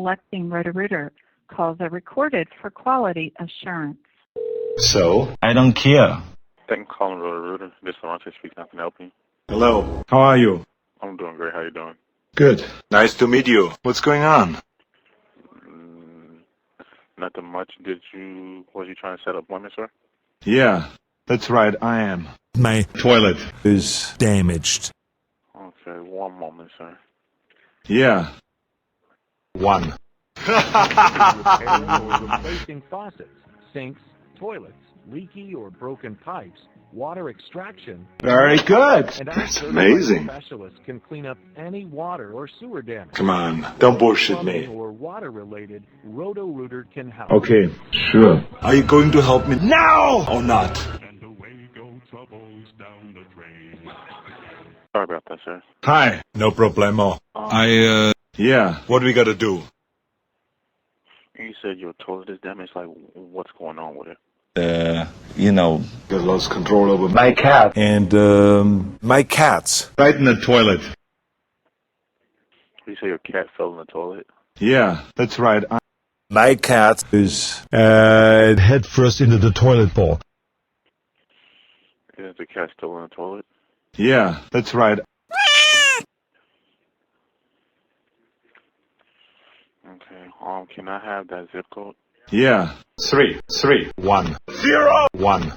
selecting Roto-Rooter. Calls are recorded for quality assurance. So, I don't care. Thank you for calling Roto-Rooter. This is Arnold speaking. I can help you. Hello, how are you? I'm doing great. How you doing? Good. Nice to meet you. What's going on? Nothing much. Was you trying to set up appointment, sir? Yeah, that's right, I am. My toilet is damaged. Okay, one moment, sir. Yeah. One. Repairing or replacing faucets, sinks, toilets, leaky or broken pipes, water extraction. Very good. And That's our amazing. specialists can clean up any water or sewer damage. Come on, don't bullshit Plumbing me. or water-related, Roto-Rooter can help. Okay, sure. Are you going to help me now or not? Sorry about that, sir. Hi. No problemo. Yeah, what do we gotta do? You said your toilet is damaged. Like, what's going on with it? I lost control over my cat. And, my cats. Right in the toilet. You say your cat fell in the toilet? Yeah, that's right. My cat is, head first into the toilet bowl. Is the cat still in the toilet? Yeah, that's right. Okay. Can I have that zip code? Yeah. 3, 3, 1, 0, 1.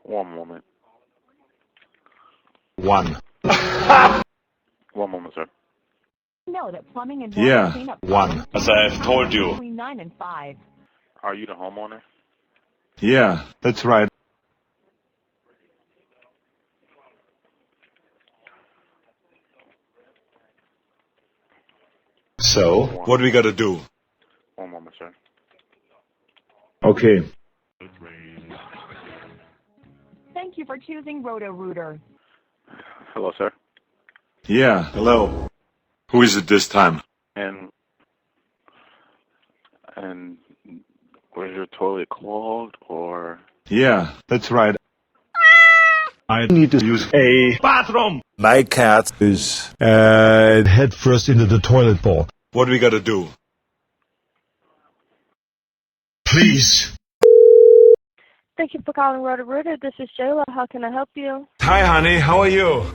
One moment. 1. One moment, sir. No, that plumbing and water Yeah, cleanup 1. As I have told you. between 9 and 5. Are you the homeowner? Yeah, that's right. So, what do we gotta do? One moment, sir. Okay. Thank you for choosing Roto-Rooter. Hello, sir. Yeah, hello. Who is it this time? And was your toilet clogged or? Yeah, that's right. I need to use a bathroom. My cat is head first into the toilet bowl. What do we gotta do? Please. Thank you for calling Roto-Rooter. This is Shayla. How can I help you? Hi, honey. How are you?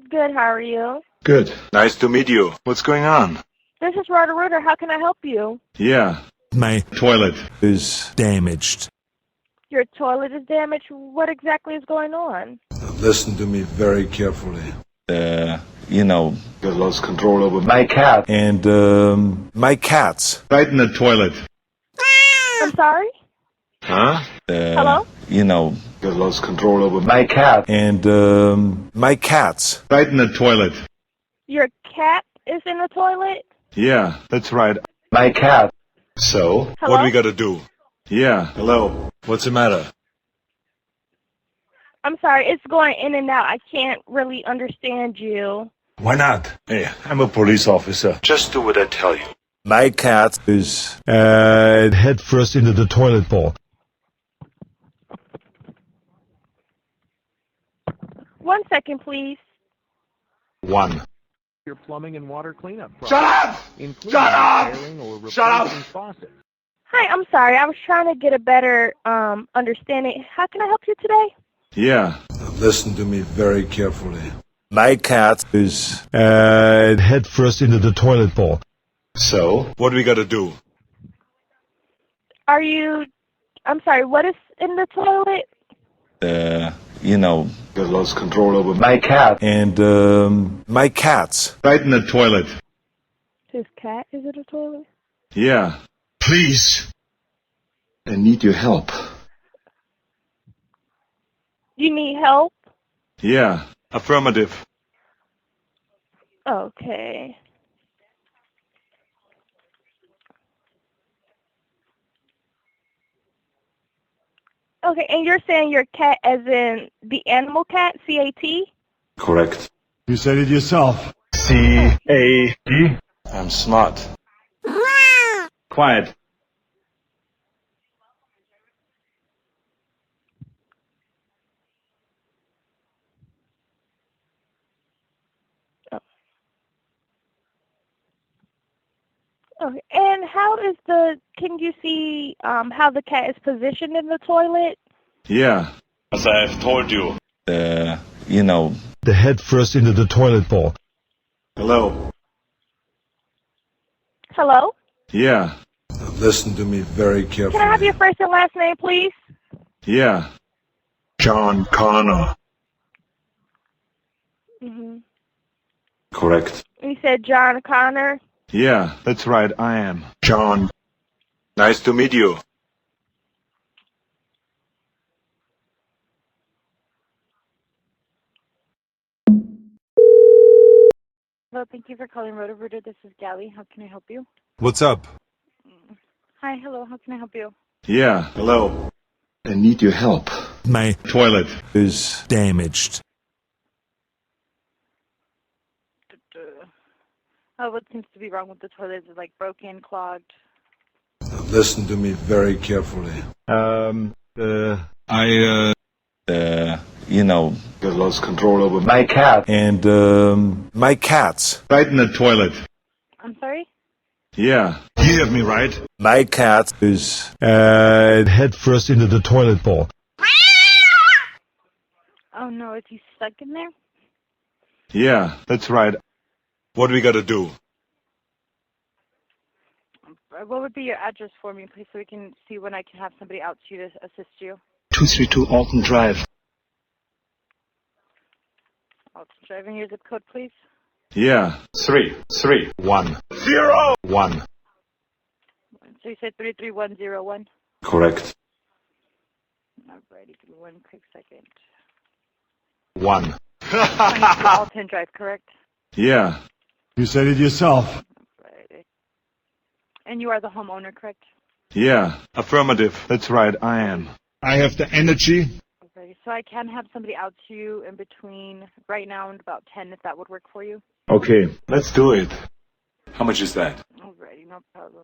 Good. How are you? Good. Nice to meet you. What's going on? This is Roto-Rooter. How can I help you? Yeah. My toilet is damaged. Your toilet is damaged. What exactly is going on? Listen to me very carefully. I lost control over my cat. And, my cats. Right in the toilet. I'm sorry? Huh? Hello? I lost control over my cat. And, my cats. Right in the toilet. Your cat is in the toilet? Yeah, that's right. My cat. So, Hello? what do we gotta do? Yeah, hello. What's the matter? I'm sorry. It's going in and out. I can't really understand you. Why not? Hey, I'm a police officer. Just do what I tell you. My cat is head first into the toilet bowl. One second, please. 1. Your plumbing and water cleanup Shut process, up! including Shut up! repairing or Shut up! replacing faucets. Hi. I'm sorry. I was trying to get a better understanding. How can I help you today? Yeah. Listen to me very carefully. My cat is head first into the toilet bowl. So, what do we gotta do? Are you... I'm sorry. What is in the toilet? I lost control over my cat. And, my cats. Right in the toilet. His cat is in the toilet? Yeah. Please. I need your help. You need help? Yeah. Affirmative. Okay. Okay, and you're saying your cat as in the animal cat, C-A-T? Correct. You said it yourself. C-A-T. I'm smart. Quiet. Okay. And can you see how the cat is positioned in the toilet? Yeah. As I've told you. The head first into the toilet bowl. Hello. Hello? Yeah. Listen to me very carefully. Can I have your first and last name, please? Yeah. John Connor. Mm-hmm. Correct. You said John Connor? Yeah, that's right, I am. John. Nice to meet you. Hello, thank you for calling Roto-Rooter. This is Gally. How can I help you? What's up? Hi, hello. How can I help you? Yeah, hello. I need your help. My toilet is damaged. What seems to be wrong with the toilet? Is it like broken, clogged? Listen to me very carefully. Got lost control over my cat. And, my cat's right in the toilet. I'm sorry? Yeah. You hear me right? My cat is, head first into the toilet bowl. Oh no, is he stuck in there? Yeah, that's right. What do we gotta do? What would be your address for me, please, so we can see when I can have somebody out to you to assist you? 232 Alton Drive. I'll drive in your zip code, please. Yeah. 33101. So you said 33101? Correct. Alrighty, give me one quick second. 1. 22 Alton Drive, correct? Yeah. You said it yourself. Alrighty. And you are the homeowner, correct? Yeah. Affirmative. That's right, I am. I have the energy. Alrighty. So I can have somebody out to you in between right now and about 10, if that would work for you. Okay, let's do it. How much is that? Alrighty, no problem.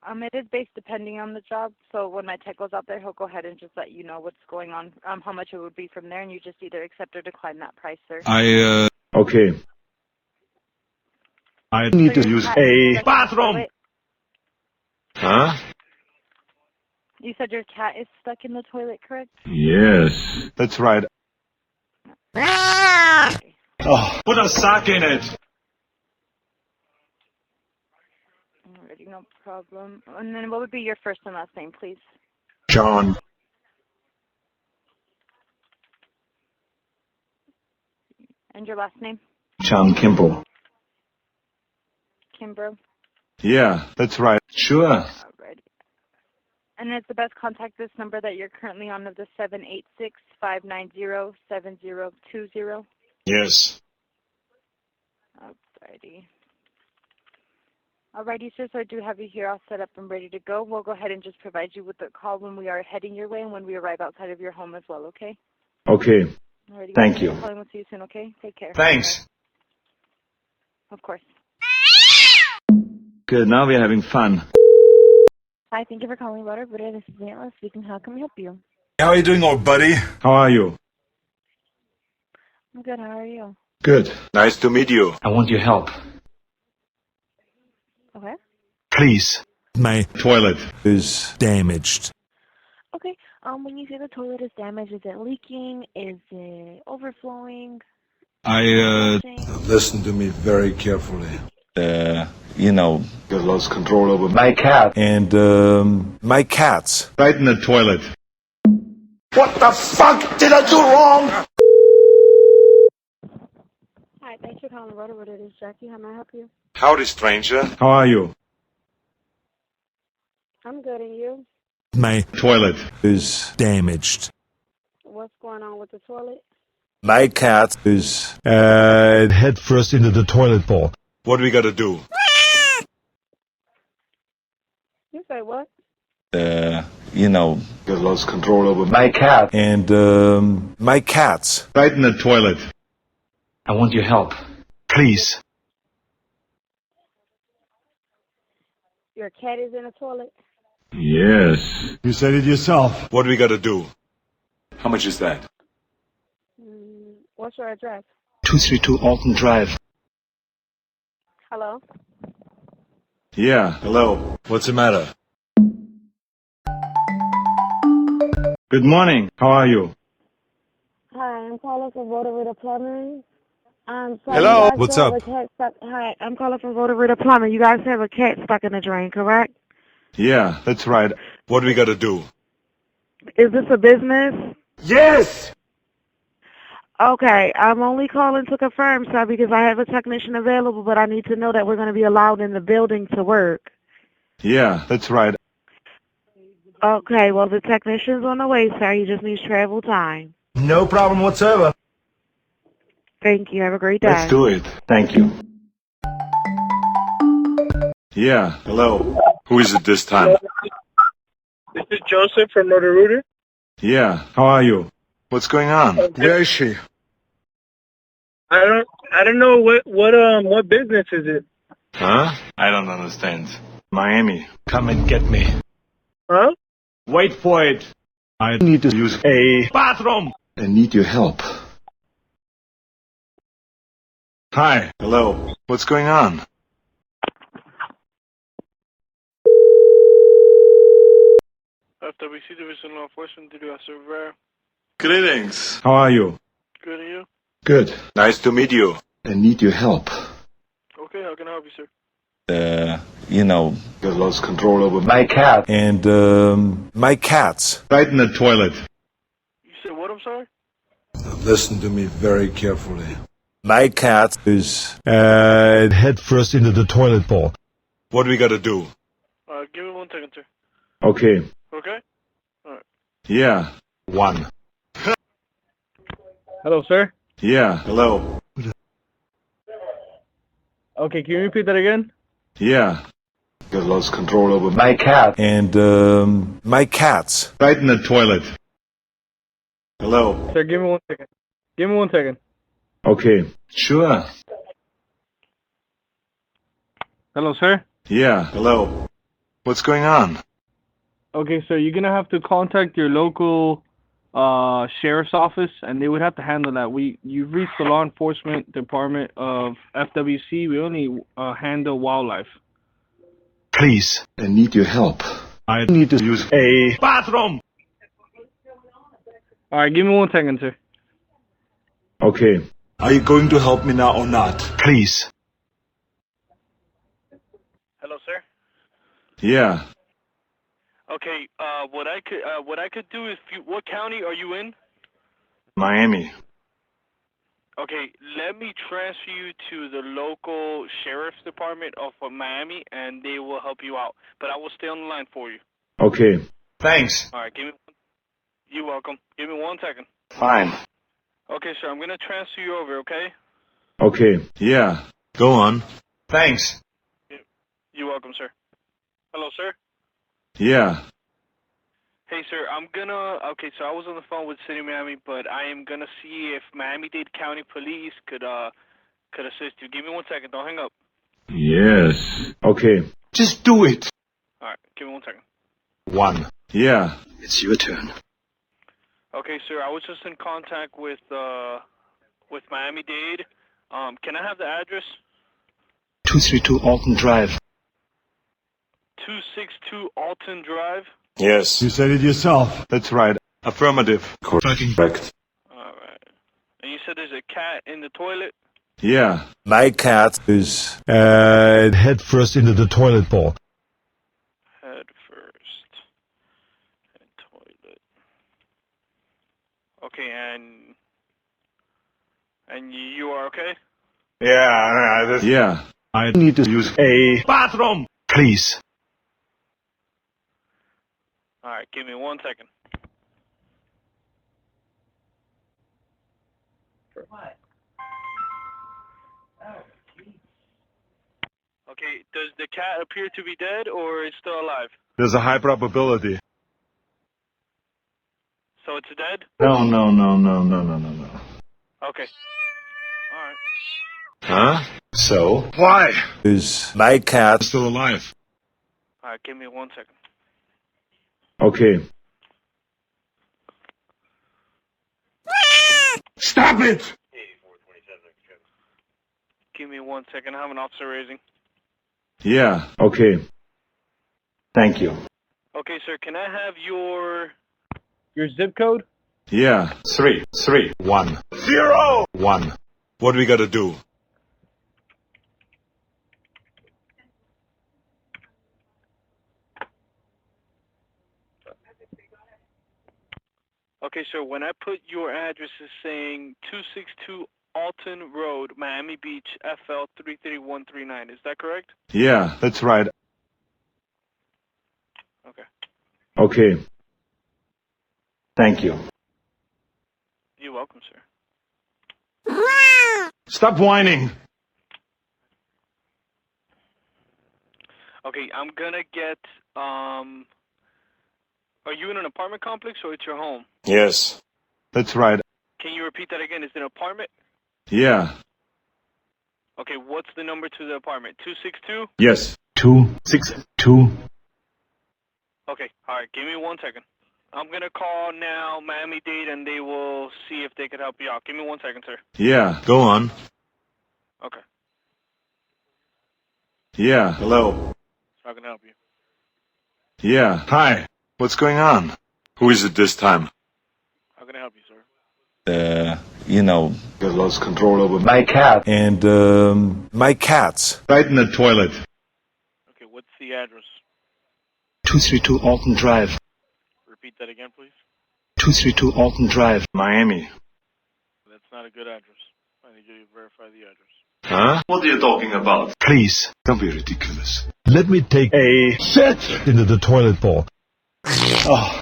It is based depending on the job, so when my tech goes out there, he'll go ahead and just let you know what's going on, how much it would be from there, and you just either accept or decline that price, sir. Okay. I need to use a bathroom! Huh? You said your cat is stuck in the toilet, correct? Yes. That's right. Oh, put a sock in it. Alrighty, no problem. And then what would be your first and last name, please? John. And your last name? John Kimble. Kimber. Yeah, that's right. Sure. Alrighty. And it's the best contact this number that you're currently on of the 786-590-7020? Yes. Alrighty. Alrighty, sir, so I do have you here all set up and ready to go. We'll go ahead and just provide you with the call when we are heading your way and when we arrive outside of your home as well, okay? Okay. Alrighty, Thank you. We'll see you soon, okay? Take care. Thanks. Of course. Good, now we're having fun. Hi, thank you for calling Roto-Rooter. This is Atlas speaking. How can we help you? How are you doing, old buddy? How are you? I'm good. How are you? Good. Nice to meet you. I want your help. Okay. Please. My toilet is damaged. Okay. When you say the toilet is damaged, is it leaking? Is it overflowing? Listen to me very carefully. Got lost control over my cat. And, my cat's right in the toilet. What the fuck did I do wrong? Hi, thanks for calling Roto-Rooter. This is Jackie. How may I help you? Howdy, stranger. How are you? I'm good, and you? My toilet is damaged. What's going on with the toilet? My cat is, head first into the toilet bowl. What do we gotta do? You say what? Got lost control over my cat. And, my cat's right in the toilet. I want your help. Please. Your cat is in the toilet? Yes. You said it yourself. What do we gotta do? How much is that? What's your address? 232 Alton Drive. Hello? Yeah, hello. What's the matter? Good morning. How are you? Hi, I'm calling from Roto-Rooter Plumbing. Hello. What's up? Hi, I'm calling from Roto-Rooter Plumbing. You guys have a cat stuck in the drain, correct? Yeah, that's right. What do we gotta do? Is this a business? Yes! Okay, I'm only calling to confirm, sir, because I have a technician available, but I need to know that we're going to be allowed in the building to work. Yeah, that's right. Okay, well, the technician's on the way, sir. He just needs travel time. No problem whatsoever. Thank you. Have a great day. Let's do it. Thank you. Yeah, hello. Who is it this time? This is Joseph from Roto-Rooter. Yeah, how are you? What's going on? Where is she? I don't know what business is it? Huh? I don't understand. Miami, come and get me. Huh? Wait for it. I need to use a bathroom. I need your help. Hi. Hello. What's going on? FWC Division Law Enforcement, did you have Surveyor? Greetings. How are you? Good, and you? Good. Nice to meet you. I need your help. Okay, how can I help you, sir? Got lost control over my cat. And, my cats. Right in the toilet. You said what, I'm sorry? Listen to me very carefully. My cat is, head first into the toilet bowl. What do we gotta do? Give me 1 second, sir. Okay. Okay? Alright. Yeah. 1. Hello, sir? Yeah. Hello. Okay, can you repeat that again? Yeah. Got lost control over my cat. And, my cats. Right in the toilet. Hello. Sir, give me 1 second. Give me 1 second. Okay. Sure. Hello, sir? Yeah. Hello. What's going on? Okay, so you're gonna have to contact your local sheriff's office, and they would have to handle that. You've reached the law enforcement department of FWC. We only handle wildlife. Please. I need your help. I need to use a bathroom. All right, give me 1 second, sir. Okay. Are you going to help me now or not? Please. Hello, sir. Yeah. Okay, what I could do is, what county are you in? Miami. Okay, let me transfer you to the local sheriff's department of Miami, and they will help you out. But I will stay on the line for you. Okay. Thanks. All right, you're welcome. Give me 1 second. Fine. Okay, sir, I'm going to transfer you over, okay? Okay. Yeah. Go on. Thanks. You're welcome, sir. Hello, sir? Yeah. Hey, sir, okay, so I was on the phone with City of Miami, but I am going to see if Miami-Dade County Police could assist you. Give me 1 second. Don't hang up. Yes. Okay. Just do it. All right, give me 1 second. 1. Yeah. It's your turn. Okay, sir, I was just in contact with Miami-Dade. Can I have the address? 232 Alton Drive. 262 Alton Drive? Yes. You said it yourself. That's right. Affirmative. Correct. All right. And you said there's a cat in the toilet? Yeah. My cat is head first into the toilet bowl. Head first. And toilet. Okay, and you are okay? Yeah. I need to use a bathroom. Please. All right, give me 1 second. Okay, does the cat appear to be dead or is still alive? There's a high probability. So it's dead? No. Okay. All right. Huh? So? Why? Is my cat still alive? All right, give me 1 second. Okay. Stop it! Give me 1 second. I have an officer raising. Yeah, okay. Thank you. Okay, sir. Can I have your zip code? Yeah, 33101. What do we gotta do? Okay, sir. When I put your address as saying 262 Alton Road, Miami Beach, FL 33139, is that correct? Yeah, that's right. Okay. Okay. Thank you. You're welcome, sir. Stop whining! Okay, I'm gonna get, are you in an apartment complex or it's your home? Yes. That's right. Can you repeat that again? Is it an apartment? Yeah. Okay, what's the number to the apartment? 262? Yes. 262. Okay, alright, give me 1 second. I'm gonna call now Miami-Dade and they will see if they could help you out. Give me 1 second, sir. Yeah, go on. Okay, Yeah. Hello. how can I help you? Yeah. Hi. What's going on? Who is it this time? How can I help you, sir? I lost control over my cat. And, my cats. Right in the toilet. Okay, what's the address? 232 Alton Drive. Repeat that again, please. 232 Alton Drive, Miami. That's not a good address. I need you to verify the address. Huh? What are you talking about? Please, don't be ridiculous. Let me take a shit into the toilet bowl. Oh.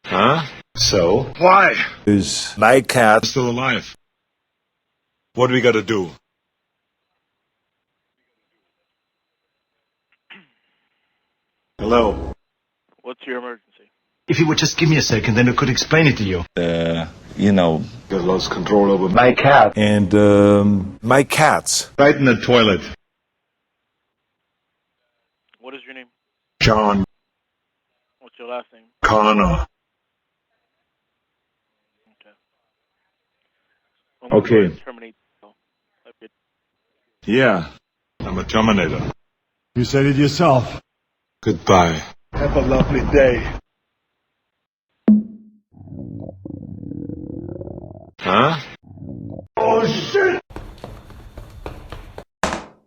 Huh? So? Why? Is my cat still alive? What do we gotta do? Hello? What's your emergency? If you would just give me a second, then I could explain it to you. I lost control over my cat. And, my cats. Right in the toilet. What is your name? John What's your last name? Connor. Okay. I'm Okay. going to terminate. Okay. Yeah, I'm a Terminator. You said it yourself. Goodbye. Have a lovely day. Huh? Oh, shit!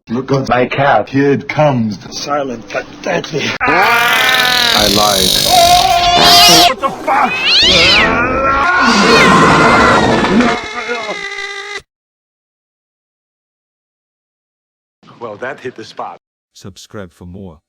Look at my cat. Here it comes. Silent but deadly. I lied. What the fuck? Well, that hit the spot. Subscribe for more.